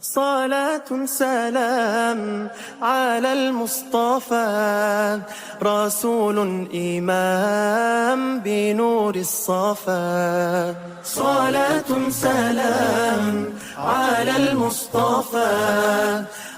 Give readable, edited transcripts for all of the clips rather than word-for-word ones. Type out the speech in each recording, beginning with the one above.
صلاة سلام على المصطفى رسول إمام بنور الصفا. صلاة سلام على المصطفى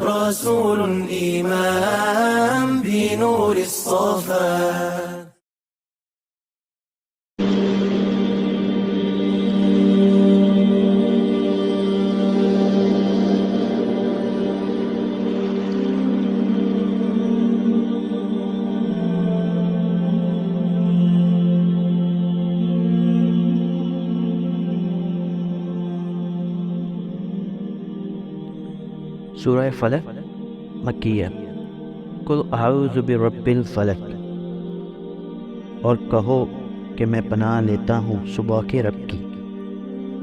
رسول إمام بنور الصفا. سورہ فلق مکیہ۔ قل اعوذ برب الفلق، اور کہو کہ میں پناہ لیتا ہوں صبح کے رب کی،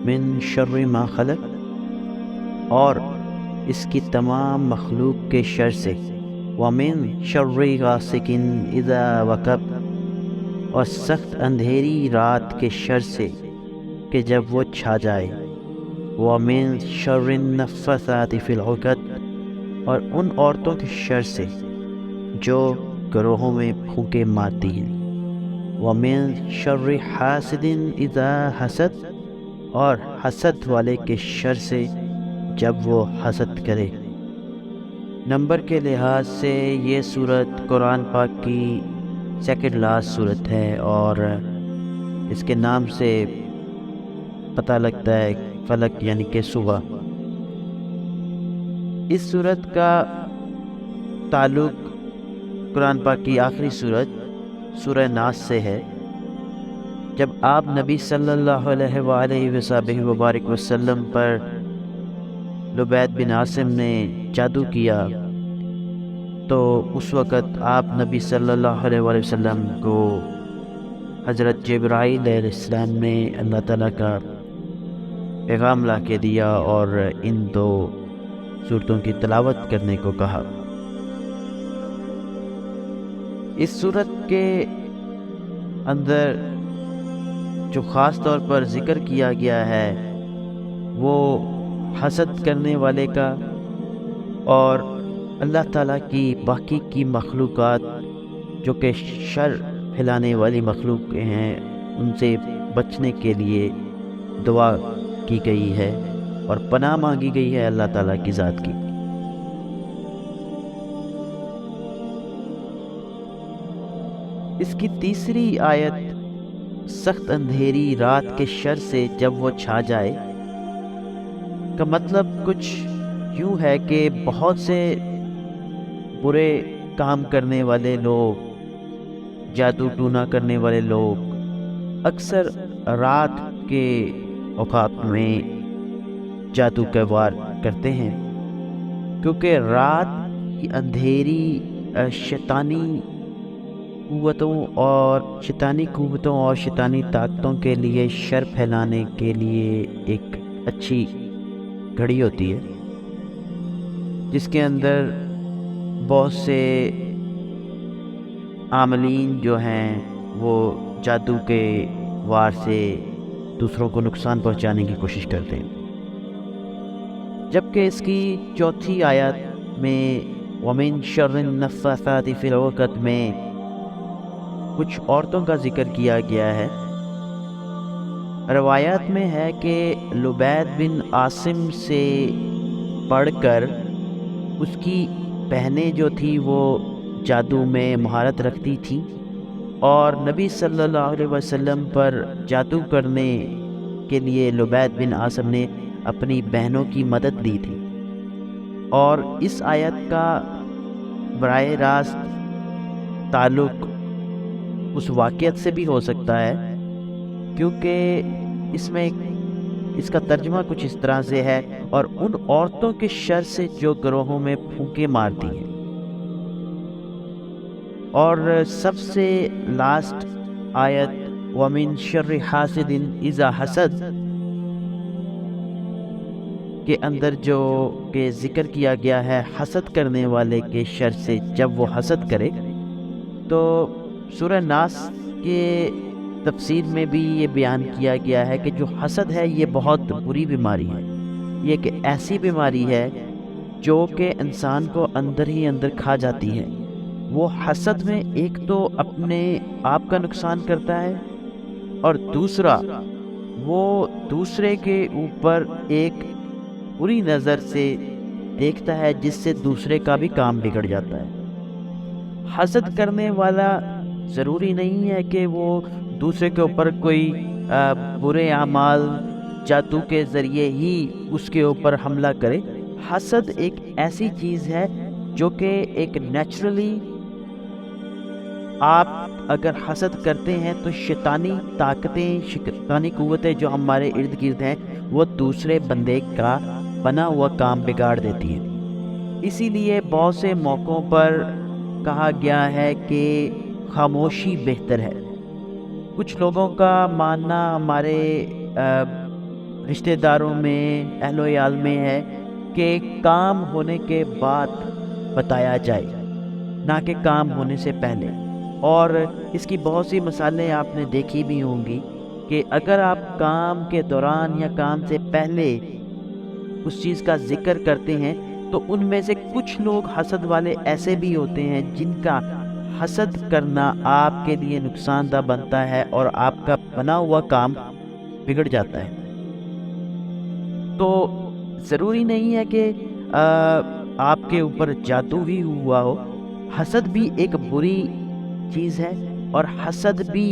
من شر ما خلق، اور اس کی تمام مخلوق کے شر سے، ومن شر غاسق اذا وقب، اور سخت اندھیری رات کے شر سے کہ جب وہ چھا جائے، وَمِن شَرِّ النَّفَّثَاتِ فِي الْعُقَدِ، اور ان عورتوں کے شر سے جو گروہوں میں پھونکے مارتی ہیں، وَمِن شَرِّ حَاسِدٍ إِذَا حَسَدَ، اور حسد والے کے شر سے جب وہ حسد کرے۔ نمبر کے لحاظ سے یہ صورت قرآن پاک کی سیکنڈ لاسٹ صورت ہے، اور اس کے نام سے پتہ لگتا ہے فلک یعنی کہ صبح۔ اس صورت کا تعلق قرآن پاک کی آخری صورت سورہ ناس سے ہے۔ جب آپ نبی صلی اللہ علیہ وآلہ وبارک وسلم پر لبید بن عاصم نے جادو کیا تو اس وقت آپ نبی صلی اللہ علیہ وآلہ وسلم کو حضرت جبرائیل علیہ السلام نے اللہ تعالیٰ کا پیغام لا کے دیا اور ان دو صورتوں کی تلاوت کرنے کو کہا۔ اس صورت کے اندر جو خاص طور پر ذکر کیا گیا ہے وہ حسد کرنے والے کا اور اللہ تعالیٰ کی باقی کی مخلوقات جو کہ شر پھیلانے والی مخلوق ہیں ان سے بچنے کے لیے دعا کی گئی ہے اور پناہ مانگی گئی ہے اللہ تعالیٰ کی ذات کی۔ اس کی تیسری آیت سخت اندھیری رات کے شر سے جب وہ چھا جائے کا مطلب کچھ یوں ہے کہ بہت سے برے کام کرنے والے لوگ، جادو ٹونا کرنے والے لوگ اکثر رات کے اوقات میں جادو کا وار کرتے ہیں، کیونکہ رات کی اندھیری شیطانی قوتوں اور شیطانی طاقتوں کے لیے شر پھیلانے کے لیے ایک اچھی گھڑی ہوتی ہے، جس کے اندر بہت سے عاملین جو ہیں وہ جادو کے وار سے دوسروں کو نقصان پہنچانے کی کوشش کرتے ہیں۔ جبکہ اس کی چوتھی آیت میں وَمِن شَرِّ النَّفَّاثَاتِ فِي الْعُقَدِ میں کچھ عورتوں کا ذکر کیا گیا ہے۔ روایات میں ہے کہ لبید بن عاصم سے پڑھ کر اس کی بہنیں جو تھی وہ جادو میں مہارت رکھتی تھیں اور نبی صلی اللہ علیہ وسلم پر جادو کرنے کے لیے لبید بن عاصم نے اپنی بہنوں کی مدد لی تھی، اور اس آیت کا براہ راست تعلق اس واقعت سے بھی ہو سکتا ہے، کیونکہ اس میں اس کا ترجمہ کچھ اس طرح سے ہے، اور ان عورتوں کے شر سے جو گروہوں میں پھونکے مارتی ہیں۔ اور سب سے لاسٹ آیت وَمِن شَرِّ حَاسِدٍ إِذَا حَسَدَ، کے اندر جو کہ ذکر کیا گیا ہے حسد کرنے والے کے شر سے جب وہ حسد کرے، تو سورہ ناس کے تفسیر میں بھی یہ بیان کیا گیا ہے کہ جو حسد ہے یہ بہت بری بیماری ہے۔ یہ ایک ایسی بیماری ہے جو کہ انسان کو اندر ہی اندر کھا جاتی ہے۔ وہ حسد میں ایک تو اپنے آپ کا نقصان کرتا ہے، اور دوسرا وہ دوسرے کے اوپر ایک بری نظر سے دیکھتا ہے جس سے دوسرے کا بھی کام بگڑ جاتا ہے۔ حسد کرنے والا ضروری نہیں ہے کہ وہ دوسرے کے اوپر کوئی برے اعمال جادو کے ذریعے ہی اس کے اوپر حملہ کرے۔ حسد ایک ایسی چیز ہے جو کہ ایک نیچرلی آپ اگر حسد کرتے ہیں تو شیطانی طاقتیں، شیطانی قوتیں جو ہمارے ارد گرد ہیں وہ دوسرے بندے کا بنا ہوا کام بگاڑ دیتی ہیں۔ اسی لیے بہت سے موقعوں پر کہا گیا ہے کہ خاموشی بہتر ہے۔ کچھ لوگوں کا ماننا ہمارے رشتہ داروں میں، اہل و عیال میں ہے کہ کام ہونے کے بعد بتایا جائے، نہ کہ کام ہونے سے پہلے۔ اور اس کی بہت سی مثالیں آپ نے دیکھی بھی ہوں گی کہ اگر آپ کام کے دوران یا کام سے پہلے اس چیز کا ذکر کرتے ہیں تو ان میں سے کچھ لوگ حسد والے ایسے بھی ہوتے ہیں جن کا حسد کرنا آپ کے لیے نقصان دہ بنتا ہے اور آپ کا بنا ہوا کام بگڑ جاتا ہے۔ تو ضروری نہیں ہے کہ آپ کے اوپر جادو ہی ہوا ہو۔ حسد بھی ایک بری چیز ہے اور حسد بھی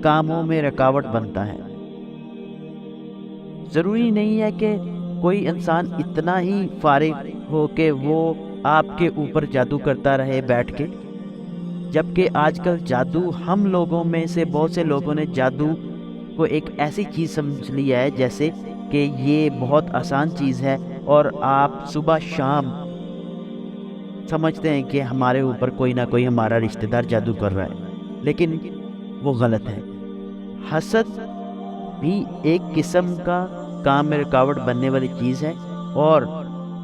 کاموں میں رکاوٹ بنتا ہے۔ ضروری نہیں ہے کہ کوئی انسان اتنا ہی فارغ ہو کہ وہ آپ کے اوپر جادو کرتا رہے بیٹھ کے، جبکہ آج کل جادو، ہم لوگوں میں سے بہت سے لوگوں نے جادو کو ایک ایسی چیز سمجھ لیا ہے جیسے کہ یہ بہت آسان چیز ہے اور آپ صبح شام سمجھتے ہیں کہ ہمارے اوپر کوئی نہ کوئی ہمارا رشتہ دار جادو کر رہا ہے، لیکن وہ غلط ہے۔ حسد بھی ایک قسم کا کام میں رکاوٹ بننے والی چیز ہے اور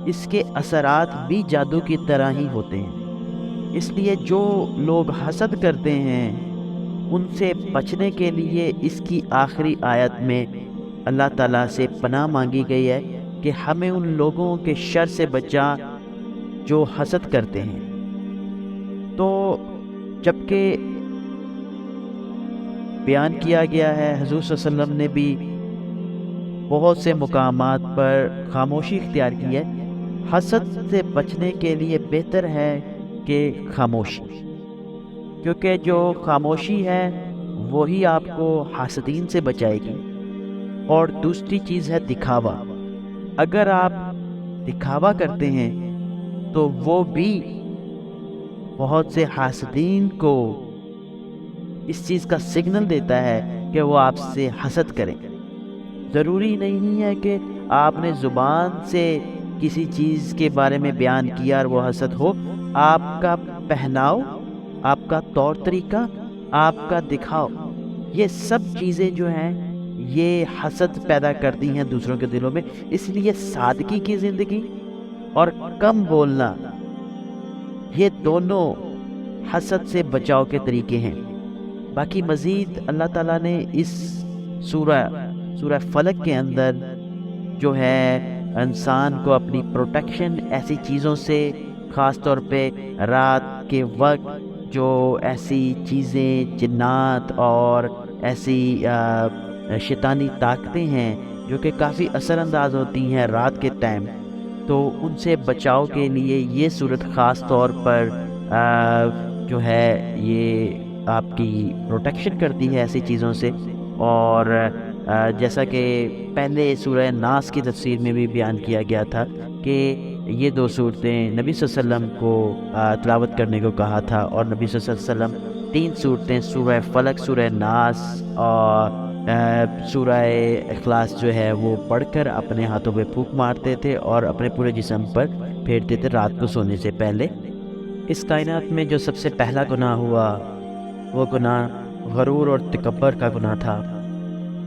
اس کے اثرات بھی جادو کی طرح ہی ہوتے ہیں۔ اس لیے جو لوگ حسد کرتے ہیں ان سے بچنے کے لیے اس کی آخری آیت میں اللہ تعالیٰ سے پناہ مانگی گئی ہے کہ ہمیں ان لوگوں کے شر سے بچا جو حسد کرتے ہیں۔ تو جبکہ بیان کیا گیا ہے، حضور صلی اللہ علیہ وسلم نے بھی بہت سے مقامات پر خاموشی اختیار کی ہے۔ حسد سے بچنے کے لیے بہتر ہے کہ خاموشی، کیونکہ جو خاموشی ہے وہی آپ کو حاسدین سے بچائے گی۔ اور دوسری چیز ہے دکھاوا۔ اگر آپ دکھاوا کرتے ہیں تو وہ بھی بہت سے حاسدین کو اس چیز کا سگنل دیتا ہے کہ وہ آپ سے حسد کریں۔ ضروری نہیں ہے کہ آپ نے زبان سے کسی چیز کے بارے میں بیان کیا اور وہ حسد ہو۔ آپ کا پہناؤ، آپ کا طور طریقہ، آپ کا دکھاؤ، یہ سب چیزیں جو ہیں یہ حسد پیدا کرتی ہیں دوسروں کے دلوں میں۔ اس لیے سادگی کی زندگی اور کم بولنا، یہ دونوں حسد سے بچاؤ کے طریقے ہیں۔ باقی مزید اللہ تعالیٰ نے اس سورہ فلق کے اندر جو ہے انسان کو اپنی پروٹیکشن ایسی چیزوں سے، خاص طور پہ رات کے وقت جو ایسی چیزیں، جنات اور ایسی شیطانی طاقتیں ہیں جو کہ کافی اثر انداز ہوتی ہیں رات کے ٹائم، تو ان سے بچاؤ کے لیے یہ صورت خاص طور پر جو ہے یہ آپ کی پروٹیکشن کرتی ہے ایسی چیزوں سے۔ اور جیسا کہ پہلے سورہ ناس کی تفسیر میں بھی بیان کیا گیا تھا کہ یہ دو صورتیں نبی صلی اللہ علیہ وسلم کو تلاوت کرنے کو کہا تھا، اور نبی صلی اللہ علیہ وسلم 3 صورتیں سورہ فلق، سورہ ناس اور سورہ اخلاص جو ہے وہ پڑھ کر اپنے ہاتھوں پہ پھونک مارتے تھے اور اپنے پورے جسم پر پھیرتے تھے رات کو سونے سے پہلے۔ اس کائنات میں جو سب سے پہلا گناہ ہوا وہ گناہ غرور اور تکبر کا گناہ تھا،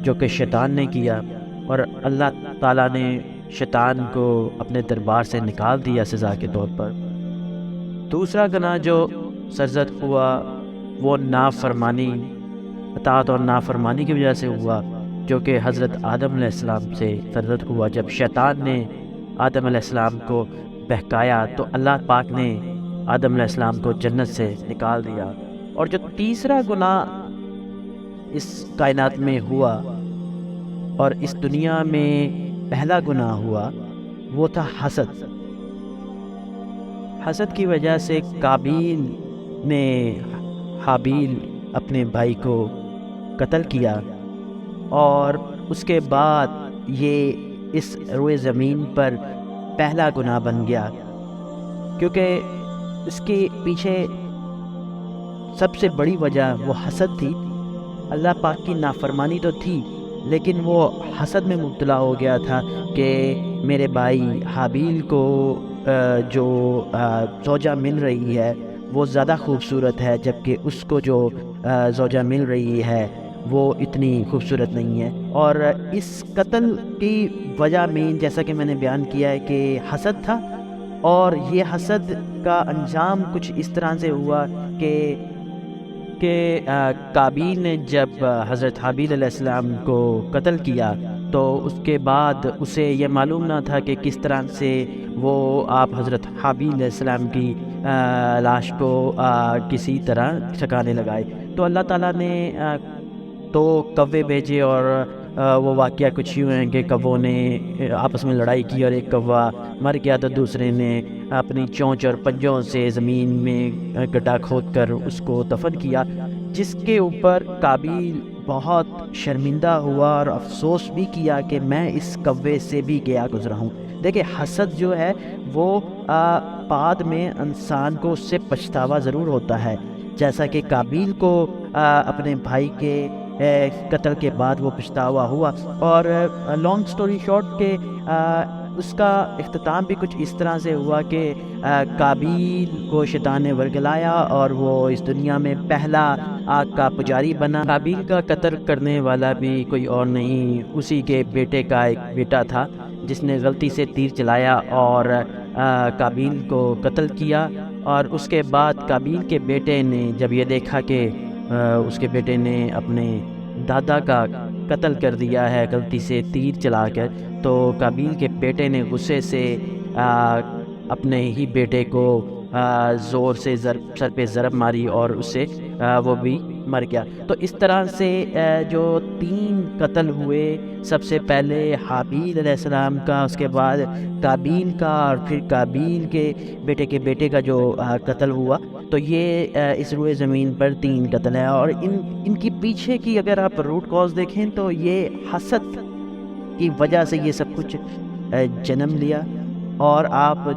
جو کہ شیطان نے کیا، اور اللہ تعالیٰ نے شیطان کو اپنے دربار سے نکال دیا سزا کے طور پر۔ دوسرا گناہ جو سرزد ہوا وہ نافرمانی، اطاعت اور نافرمانی کی وجہ سے ہوا، جو کہ حضرت آدم علیہ السلام سے سرزد ہوا۔ جب شیطان نے آدم علیہ السلام کو بہکایا تو اللہ پاک نے آدم علیہ السلام کو جنت سے نکال دیا۔ اور جو تیسرا گناہ اس کائنات میں ہوا اور اس دنیا میں پہلا گناہ ہوا وہ تھا حسد۔ حسد کی وجہ سے قابیل نے حابیل اپنے بھائی کو قتل کیا، اور اس کے بعد یہ اس روئے زمین پر پہلا گناہ بن گیا، کیونکہ اس کے پیچھے سب سے بڑی وجہ وہ حسد تھی۔ اللہ پاک کی نافرمانی تو تھی، لیکن وہ حسد میں مبتلا ہو گیا تھا کہ میرے بھائی حابیل کو جو زوجہ مل رہی ہے وہ زیادہ خوبصورت ہے، جبکہ اس کو جو زوجہ مل رہی ہے وہ اتنی خوبصورت نہیں ہے۔ اور اس قتل کی وجہ میں جیسا کہ میں نے بیان کیا ہے کہ حسد تھا، اور یہ حسد کا انجام کچھ اس طرح سے ہوا کہ قابیل نے جب حضرت حابیل علیہ السلام کو قتل کیا تو اس کے بعد اسے یہ معلوم نہ تھا کہ کس طرح سے وہ آپ حضرت حابیل علیہ السلام کی لاش کو کسی طرح ٹھکانے لگائے۔ تو اللہ تعالیٰ نے تو کوے بھیجے، اور وہ واقعہ کچھ یوں ہیں کہ کووں نے آپس میں لڑائی کی اور ایک کوا مر گیا تو دوسرے نے اپنی چونچ اور پنجوں سے زمین میں گڈھا کھود کر اس کو دفن کیا، جس کے اوپر قابیل بہت شرمندہ ہوا اور افسوس بھی کیا کہ میں اس کوے سے بھی گیا گزرا ہوں۔ دیکھیں، حسد جو ہے وہ بعد میں انسان کو اس سے پچھتاوا ضرور ہوتا ہے، جیسا کہ قابیل کو اپنے بھائی کے قتل کے بعد وہ پچھتاوا ہوا۔ اور لانگ سٹوری شارٹ کہ اس کا اختتام بھی کچھ اس طرح سے ہوا کہ قابیل کو شیطان نے ورگلایا اور وہ اس دنیا میں پہلا آگ کا پجاری بنا۔ قابیل کا قتل کرنے والا بھی کوئی اور نہیں، اسی کے بیٹے کا ایک بیٹا تھا جس نے غلطی سے تیر چلایا اور قابیل کو قتل کیا۔ اور اس کے بعد قابیل کے بیٹے نے جب یہ دیکھا کہ اس کے بیٹے نے اپنے دادا کا قتل کر دیا ہے غلطی سے تیر چلا کر، تو قابیل کے بیٹے نے غصے سے اپنے ہی بیٹے کو زور سے سر پہ ضرب ماری اور اس سے وہ بھی مر گیا۔ تو اس طرح سے جو 3 قتل ہوئے، سب سے پہلے حابیل علیہ السلام کا، اس کے بعد قابیل کا، اور پھر قابیل کے بیٹے کا جو قتل ہوا، تو یہ اس روئے زمین پر 3 قتل ہیں۔ اور ان کی پیچھے کی اگر آپ روٹ کاز دیکھیں تو یہ حسد کی وجہ سے یہ سب کچھ جنم لیا۔ اور آپ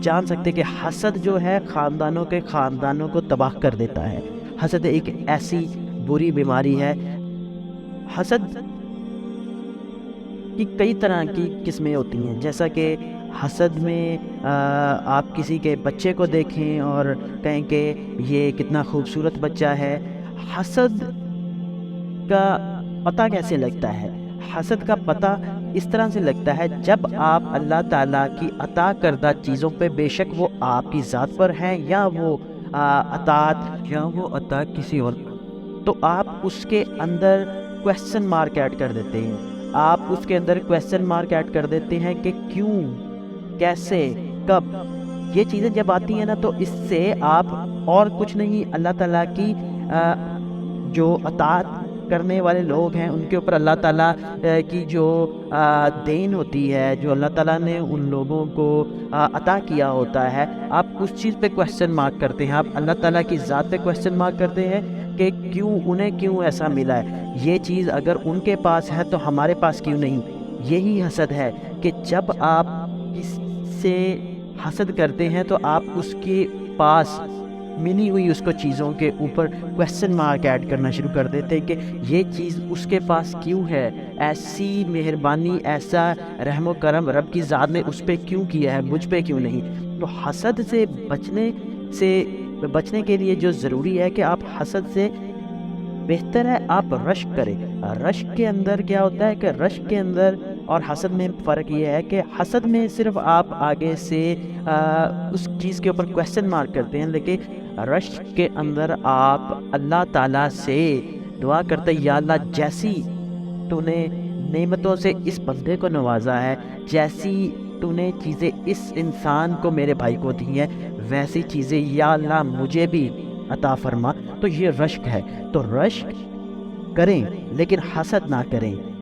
جان سکتے کہ حسد جو ہے خاندانوں کو تباہ کر دیتا ہے۔ حسد ایک ایسی بری بیماری ہے۔ حسد کی کئی طرح کی قسمیں ہوتی ہیں، جیسا کہ حسد میں آپ کسی کے بچے کو دیکھیں اور کہیں کہ یہ کتنا خوبصورت بچہ ہے۔ حسد کا پتہ کیسے لگتا ہے؟ حسد کا پتہ اس طرح سے لگتا ہے جب آپ اللہ تعالیٰ کی عطا کردہ چیزوں پہ، بے شک وہ آپ کی ذات پر ہیں یا وہ عطا کسی اور، تو آپ اس کے اندر کویسچن مارک ایڈ کر دیتے ہیں۔ آپ اس کے اندر کویسچن مارک ایڈ کر دیتے ہیں کہ کیوں، کیسے، کب۔ یہ چیزیں جب آتی ہیں نا تو اس سے آپ اور کچھ نہیں، اللہ تعالیٰ کی جو اطاعت کرنے والے لوگ ہیں ان کے اوپر اللہ تعالیٰ کی جو دین ہوتی ہے، جو اللہ تعالیٰ نے ان لوگوں کو عطا کیا ہوتا ہے، آپ اس چیز پہ کویسچن مارک کرتے ہیں۔ آپ اللہ تعالیٰ کی ذات پہ کویسچن مارک کرتے ہیں کہ انہیں کیوں ایسا ملا ہے، یہ چیز اگر ان کے پاس ہے تو ہمارے پاس کیوں نہیں۔ یہی حسد ہے کہ جب آپ کس سے حسد کرتے ہیں تو آپ اس کے پاس ملی ہوئی اس کو چیزوں کے اوپر کویسچن مارک ایڈ کرنا شروع کر دیتے ہیں کہ یہ چیز اس کے پاس کیوں ہے، ایسی مہربانی، ایسا رحم و کرم رب کی ذات نے اس پہ کیوں کیا ہے، مجھ پہ کیوں نہیں۔ تو حسد سے بچنے کے لیے جو ضروری ہے کہ آپ حسد سے بہتر ہے آپ رشک کریں۔ رشک کے اندر کیا ہوتا ہے کہ رشک کے اندر اور حسد میں فرق یہ ہے کہ حسد میں صرف آپ آگے سے اس چیز کے اوپر کویسچن مارک کرتے ہیں، لیکن رشک کے اندر آپ اللہ تعالیٰ سے دعا کرتے یا اللہ جیسی تو نے نعمتوں سے اس بندے کو نوازا ہے، جیسی تو نے چیزیں اس انسان کو میرے بھائی کو دی ہیں، ویسی چیزیں یا اللہ مجھے بھی عطا فرما۔ تو یہ رشک ہے، تو رشک کریں لیکن حسد نہ کریں۔